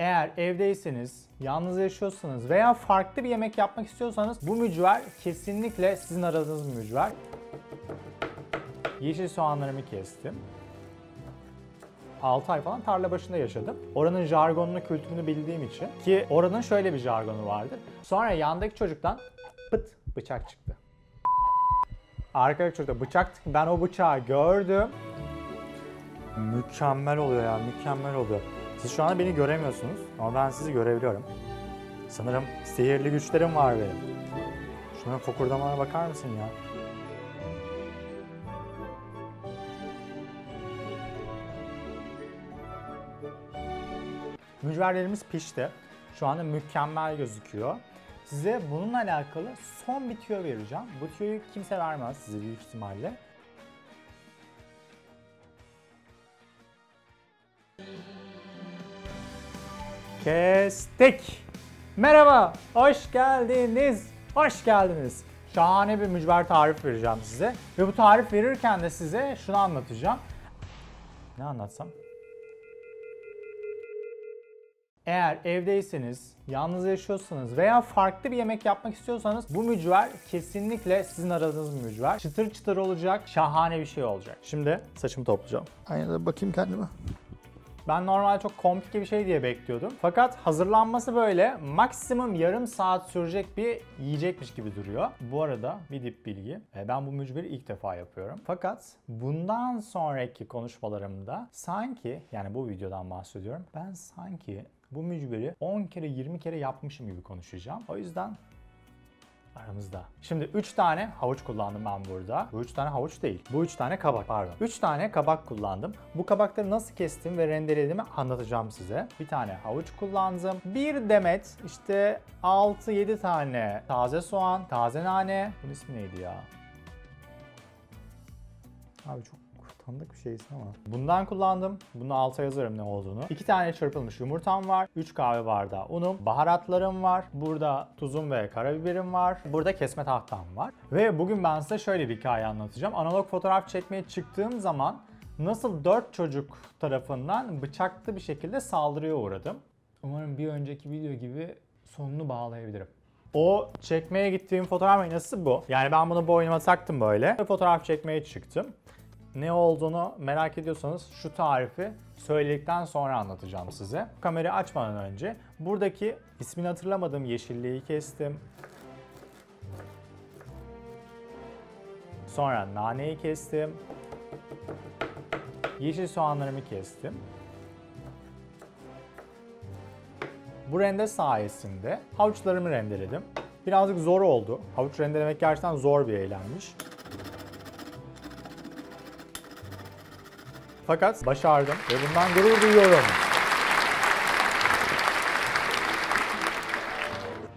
Eğer evdeyseniz, yalnız yaşıyorsanız veya farklı bir yemek yapmak istiyorsanız bu mücver kesinlikle sizin aradığınız bir mücver. Yeşil soğanlarımı kestim. 6 ay falan tarla başında yaşadım. Oranın jargonunu, kültürünü bildiğim için, ki oranın şöyle bir jargonu vardır. Sonra yandaki çocuktan pıt bıçak çıktı. Arkadaki çocukta bıçak çıktı. Ben o bıçağı gördüm. Mükemmel oluyor ya, mükemmel oluyor. Siz şu anda beni göremiyorsunuz ama ben sizi görebiliyorum. Sanırım sihirli güçlerim var benim. Şuna fokurdamalara bakar mısın ya? Mücverlerimiz pişti. Şu anda mükemmel gözüküyor. Size bununla alakalı son bir tüyo vereceğim. Bu tüyoyu kimse vermez size büyük ihtimalle. Kestik. Merhaba, hoş geldiniz. Hoş geldiniz. Şahane bir mücver tarif vereceğim size. Ve bu tarif verirken de size şunu anlatacağım. Ne anlatsam? Eğer evdeyseniz, yalnız yaşıyorsanız veya farklı bir yemek yapmak istiyorsanız bu mücver kesinlikle sizin aradığınız bir mücver. Çıtır çıtır olacak, şahane bir şey olacak. Şimdi saçımı toplayacağım. Aynada bakayım kendime. Ben normalde çok komplike bir şey diye bekliyordum. Fakat hazırlanması böyle maksimum yarım saat sürecek bir yiyecekmiş gibi duruyor. Bu arada bir dip bilgi. Ben bu mücveri ilk defa yapıyorum. Fakat bundan sonraki konuşmalarımda sanki, yani bu videodan bahsediyorum, ben sanki bu mücveri 10 kere 20 kere yapmışım gibi konuşacağım. O yüzden aramızda. Şimdi 3 tane havuç kullandım ben burada. Bu 3 tane havuç değil. Bu 3 tane kabak, pardon. 3 tane kabak kullandım. Bu kabakları nasıl kestim ve rendelediğimi anlatacağım size. Bir tane havuç kullandım. Bir demet işte 6-7 tane taze soğan, taze nane. Bunun ismi neydi ya? Abi çok tanıdık bir şeysin ama. Bundan kullandım. Bunu alta yazarım ne olduğunu. 2 tane çırpılmış yumurtam var. 3 kahve bardağı unum. Baharatlarım var. Burada tuzum ve karabiberim var. Burada kesme tahtam var. Ve bugün ben size şöyle bir hikaye anlatacağım. Analog fotoğraf çekmeye çıktığım zaman nasıl 4 çocuk tarafından bıçaklı bir şekilde saldırıya uğradım. Umarım bir önceki video gibi sonunu bağlayabilirim. O çekmeye gittiğim fotoğraf makinesi bu. Yani ben bunu boynuma taktım böyle. Fotoğraf çekmeye çıktım. Ne olduğunu merak ediyorsanız şu tarifi söyledikten sonra anlatacağım size. Kamerayı açmadan önce buradaki ismini hatırlamadığım yeşilliği kestim. Sonra naneyi kestim. Yeşil soğanlarımı kestim. Bu rende sayesinde havuçlarımı rendeledim. Birazcık zor oldu. Havuç rendelemek gerçekten zor bir eylemmiş. Fakat başardım ve bundan gurur duyuyorum.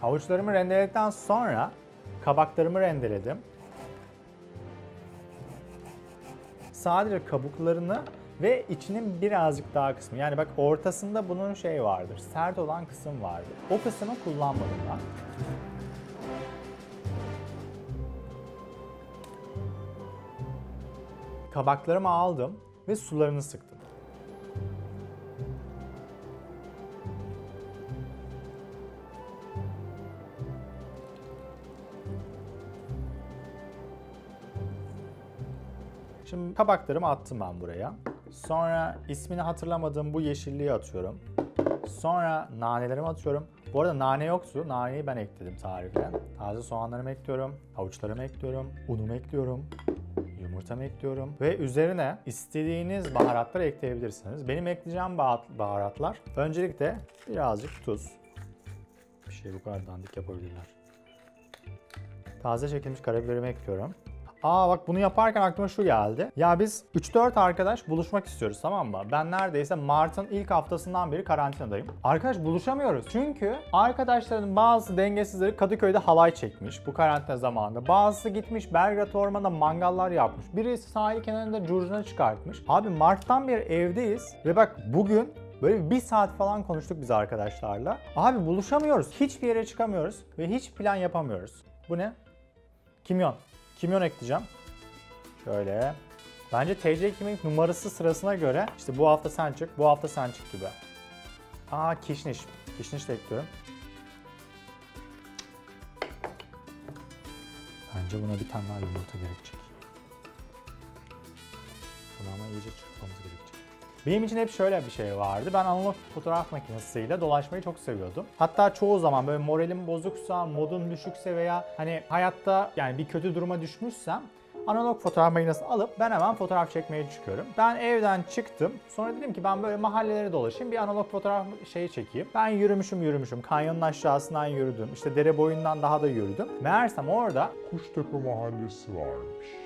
Havuçlarımı rendeledikten sonra kabaklarımı rendeledim. Sadece kabuklarını ve içinin birazcık daha kısmı. Yani bak ortasında bunun şey vardır, sert olan kısım vardır. O kısmı kullanmadım ben. Kabaklarımı aldım ve sularını sıktım. Şimdi kabaklarımı attım ben buraya. Sonra ismini hatırlamadığım bu yeşilliği atıyorum. Sonra nanelerimi atıyorum. Bu arada nane yoktu. Naneyi ben ekledim tarife. Taze soğanlarımı ekliyorum. Havuçlarımı ekliyorum. Unumu ekliyorum. Yumurtamı ekliyorum ve üzerine istediğiniz baharatları ekleyebilirsiniz. Benim ekleyeceğim baharatlar öncelikle birazcık tuz. Bir şey bu kadar dandik yapabilirler. Taze çekilmiş karabiberimi ekliyorum. Bak bunu yaparken aklıma şu geldi. Ya biz 3-4 arkadaş buluşmak istiyoruz, tamam mı? Ben neredeyse Mart'ın ilk haftasından beri karantinadayım. Arkadaş buluşamıyoruz. Çünkü arkadaşların bazı dengesizleri Kadıköy'de halay çekmiş bu karantina zamanında. Bazısı gitmiş Belgrad Ormanı'nda mangallar yapmış. Birisi sahil kenarında curcuna çıkartmış. Abi Mart'tan beri evdeyiz ve bak bugün böyle bir saat falan konuştuk biz arkadaşlarla. Abi buluşamıyoruz. Hiçbir yere çıkamıyoruz ve hiç plan yapamıyoruz. Bu ne? Kimyon. Kimyon ekleyeceğim. Şöyle. Bence TC kimlik numarası sırasına göre işte bu hafta sen çık, bu hafta sen çık gibi. Kişniş. Kişniş de ekliyorum. Bence buna bir tane daha yumurta gerekecek. Bunu ama iyice çırpmamız gerekecek. Benim için hep şöyle bir şey vardı. Ben analog fotoğraf makinesiyle dolaşmayı çok seviyordum. Hatta çoğu zaman böyle moralim bozuksa, modum düşükse veya hani hayatta yani bir kötü duruma düşmüşsem analog fotoğraf makinesini alıp ben hemen fotoğraf çekmeye çıkıyorum. Ben evden çıktım. Sonra dedim ki ben böyle mahallelere dolaşayım. Bir analog fotoğraf çekeyim. Ben yürümüşüm. Kanyonun aşağısından yürüdüm. İşte dere boyundan daha da yürüdüm. Meğersem orada Kuştepe Mahallesi varmış.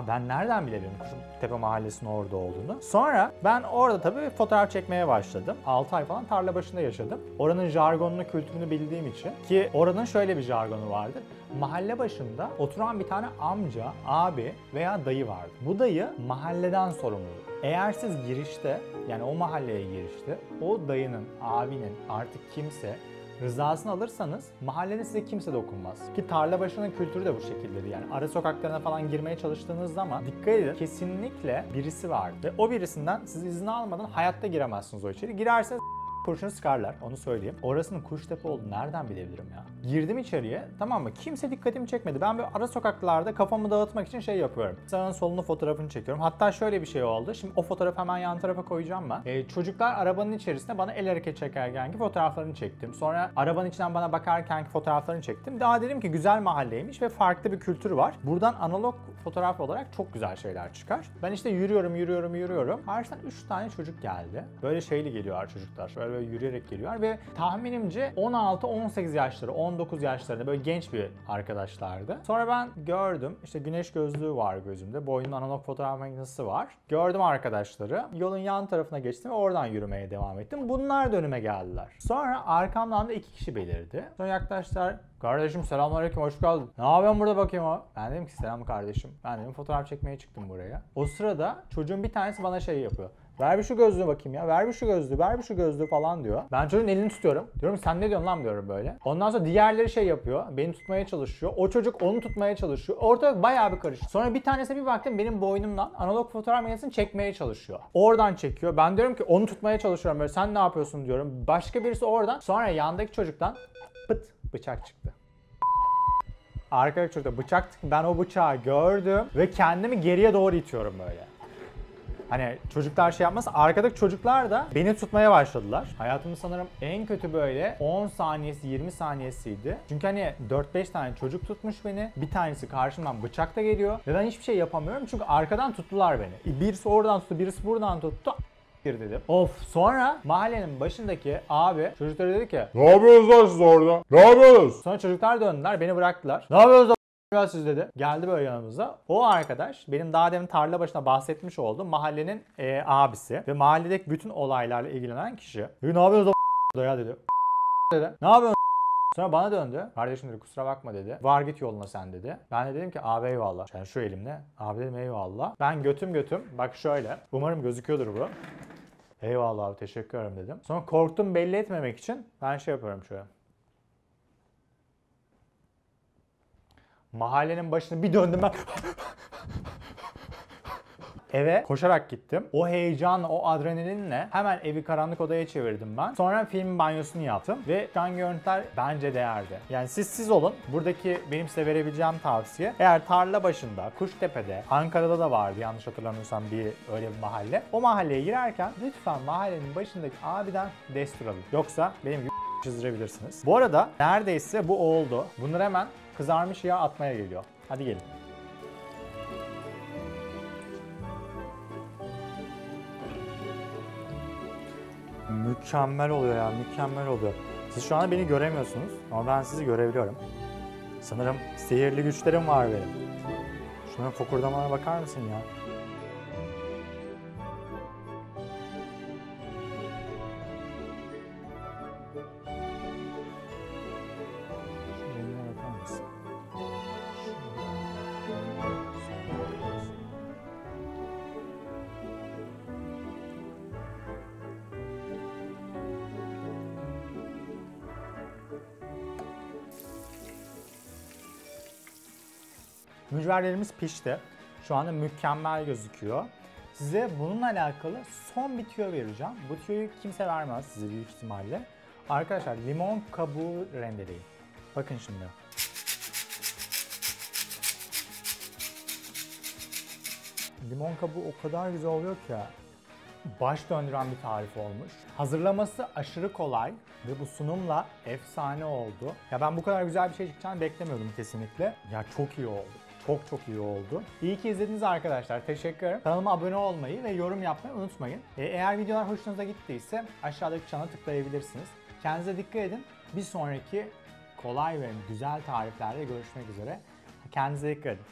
ben nereden bilebilirim Kuştepe Mahallesi'nin orada olduğunu? Sonra ben orada tabii fotoğraf çekmeye başladım. 6 ay falan tarla başında yaşadım. Oranın jargonunu, kültürünü bildiğim için ki oranın şöyle bir jargonu vardır. Mahalle başında oturan bir tane amca, abi veya dayı vardı. Bu dayı mahalleden sorumlu. Eğer siz girişte yani o mahalleye girişte o dayının, abinin artık kimse rızasını alırsanız mahallede size kimse dokunmaz. Ki tarla başının kültürü de bu şekildedir. Yani ara sokaklarına falan girmeye çalıştığınız zaman dikkat edin kesinlikle birisi var. Ve o birisinden siz izin almadan hayatta giremezsiniz o içeri. Girerseniz kurşunu sıkarlar, onu söyleyeyim. Orasının Kuştepe olduğunu nereden bilebilirim ya? Girdim içeriye, tamam mı? Kimse dikkatimi çekmedi. Ben böyle ara sokaklarda kafamı dağıtmak için şey yapıyorum. Sağın solunu fotoğrafını çekiyorum. Hatta şöyle bir şey oldu. Şimdi o fotoğrafı hemen yan tarafa koyacağım ben. Çocuklar arabanın içerisinde bana el hareket çekerkenki fotoğraflarını çektim. Sonra arabanın içinden bana bakarkenki fotoğraflarını çektim. Daha dedim ki güzel mahalleymiş ve farklı bir kültür var. Buradan analog fotoğraf olarak çok güzel şeyler çıkar. Ben işte yürüyorum. Karşıdan 3 tane çocuk geldi. Böyle şeyli geliyorlar çocuklar. Böyle yürüyerek geliyorlar ve tahminimce 16-18 yaşları, 19 yaşlarında böyle genç bir arkadaşlardı. Sonra ben gördüm, işte güneş gözlüğü var gözümde, boynumda analog fotoğraf makinesi var. Gördüm arkadaşları, yolun yan tarafına geçtim ve oradan yürümeye devam ettim. Bunlar da önüme geldiler. Sonra arkamdan da 2 kişi belirdi. Sonra yaklaştılar. Kardeşim selamünaleyküm, hoş geldin. Ne yapıyorsun burada bakayım o? Ben dedim ki selam kardeşim. Ben dedim fotoğraf çekmeye çıktım buraya. O sırada çocuğun bir tanesi bana şey yapıyor. Ver bir şu gözlüğü bakayım ya. Ver bir şu gözlüğü falan diyor. Ben çocuğun elini tutuyorum. Diyorum sen ne diyorsun lan diyorum böyle. Ondan sonra diğerleri şey yapıyor. Beni tutmaya çalışıyor. O çocuk onu tutmaya çalışıyor. Ortada bayağı bir karışık. Sonra bir tanesine bir baktım benim boynumdan analog fotoğraf makinesini çekmeye çalışıyor. Oradan çekiyor. Ben diyorum ki onu tutmaya çalışıyorum böyle. Sen ne yapıyorsun diyorum. Başka birisi oradan. Sonra yandaki çocuktan pıt bıçak çıktı. Arkadaki çocukta bıçak çıktı. Ben o bıçağı gördüm ve kendimi geriye doğru itiyorum böyle. Hani çocuklar şey yapmaz. Arkadaki çocuklar da beni tutmaya başladılar. Hayatımın sanırım en kötü böyle 10 saniyesi 20 saniyesiydi. Çünkü hani 4-5 tane çocuk tutmuş beni. Bir tanesi karşımdan bıçakla geliyor. Ve ben hiçbir şey yapamıyorum çünkü arkadan tuttular beni. Birisi oradan tuttu, birisi buradan tuttu. Dedim. Of, sonra mahallenin başındaki abi çocuklara dedi ki Ne yapıyorsunuz lan siz orada? Ne yapıyorsunuz? Sonra çocuklar döndüler, beni bıraktılar. Ne yapıyorsunuz ya siz dedi. Geldi böyle yanımıza. O arkadaş benim daha demin tarla başına bahsetmiş olduğum mahallenin abisi ve mahalledeki bütün olaylarla ilgilenen kişi. Ne yapıyorsunuz ya dedi. Dedi. Ne yapıyorsun? Sonra bana döndü. Kardeşim dedi kusura bakma dedi. Var git yoluna sen dedi. Ben de dedim ki abi eyvallah. Yani şu elimle. Abi dedim eyvallah. Ben götüm. Bak şöyle. Umarım gözüküyordur bu. Eyvallah abi teşekkür ederim dedim. Sonra korktum belli etmemek için ben şey yapıyorum şöyle. Mahallenin başına bir döndüm ben. Eve koşarak gittim. O heyecanla, o adrenalinle hemen evi karanlık odaya çevirdim ben. Sonra film banyosunu yaptım ve çıkan görüntüler bence değerdi. Yani siz olun. Buradaki benim size verebileceğim tavsiye. Eğer tarla başında, Kuştepe'de, Ankara'da da vardı yanlış hatırlamıyorsam öyle bir mahalle. O mahalleye girerken lütfen mahallenin başındaki abiden destur alın. Yoksa benim gibi çizdirebilirsiniz. Bu arada neredeyse bu oldu. Bunları hemen kızarmış yağ atmaya geliyor. Hadi gelin. Mükemmel oluyor ya, mükemmel oluyor. Siz şu anda beni göremiyorsunuz ama ben sizi görebiliyorum. Sanırım sihirli güçlerim var benim. Şunların fokurdamalara bakar mısın ya? Şuna bakar mısın? Mücverlerimiz pişti. Şu anda mükemmel gözüküyor. Size bununla alakalı son bir tüyo vereceğim. Bu tüyoyu kimse vermez size büyük ihtimalle. Arkadaşlar limon kabuğu rendeleyin. Bakın şimdi. Limon kabuğu o kadar güzel oluyor ki baş döndüren bir tarif olmuş. Hazırlaması aşırı kolay ve bu sunumla efsane oldu. Ya ben bu kadar güzel bir şey çıkacağını beklemiyordum kesinlikle. Ya çok iyi oldu. Çok iyi oldu. İyi ki izlediniz arkadaşlar. Teşekkür ederim. Kanalıma abone olmayı ve yorum yapmayı unutmayın. Eğer videolar hoşunuza gittiyse aşağıdaki çana tıklayabilirsiniz. Kendinize dikkat edin. Bir sonraki kolay ve güzel tariflerle görüşmek üzere. Kendinize dikkat edin.